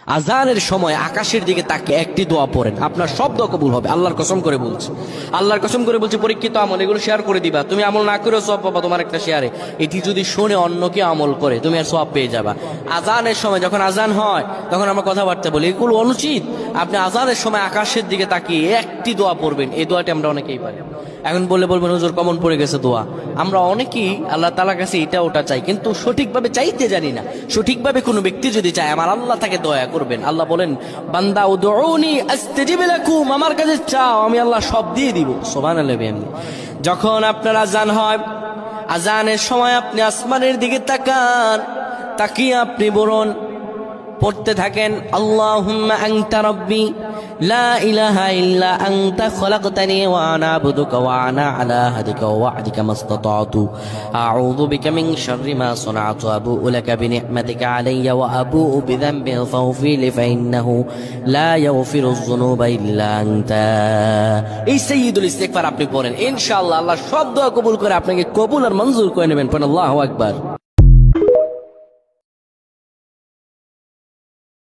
আজানের সময় আকাশের দিকে তাকিয়ে একটি দোয়া পড়েন, আপনার সব দোয়া কবুল হবে। আল্লাহর কসম করে বলছি, আল্লাহর কসম করে বলছি, পরীক্ষিত আমল এগুলো শেয়ার করে দিবা। তুমি আমল না করেও সওয়াব পাবা তোমার একটা শেয়ারে। এটি যদি শুনে অন্য কেউ আমল করে তুমি আর সওয়াব পেয়ে যাবা। আজানের সময় যখন আজান হয় তখন আমরা কথাবার্তা বলি, এগুলো অনুচিত। আপনি আজানের সময় আকাশের দিকে তাকিয়ে একটি দোয়া পড়বেন। এই দোয়াটি আমরা অনেকেই পারি। এখন বলবেন হুজুর কমন পড়ে গেছে দোয়া। আমরা অনেকেই আল্লাহ তাআলার কাছে এটা ওটা চাই, কিন্তু সঠিকভাবে চাইতে জানি না। সঠিকভাবে কোনো ব্যক্তি যদি চায় আমার আল্লাহ তাকে দয়া করবেন। আল্লাহ বলেন, বান্দা উদউনি আস্তাজিব লাকুম, আমার কাছে চাও আমি আল্লাহ সব দিয়ে দিব। সুবহানাল্লাহ। যখন আপনার আজান হয়, আজানের সময় আপনি আসমানের দিকে তাকান, তাকিয়ে আপনি বলুন, পড়তে থাকেন, আল্লাহুম্মা আনতা রাব্বি লা ইলাহা ইল্লা আনতা খলাকতানি ওয়া আনা আবদুকা ওয়া আনা আলা হাদিকা ওয়া ওয়া'দিকা মাসতাতা'তু আউযু বিকা মিন শাররি মা সানা'তু আবু'ু লাকা বিনি'মাতিকা আলাইয়া ওয়া আবু'ু বিযানবি ফাগফির লি ফাইন্নাহু লা ইয়াগফিরুয যুনুবা ইল্লা আনতা। এই সাইয়্যিদুল ইস্তিগফার আপনি পড়েন, ইনশাআল্লাহ আল্লাহ সব দোয়া কবুল করে আপনাকে কবুল আর মঞ্জুর করে নেবেন। পড়েন আল্লাহু আকবার।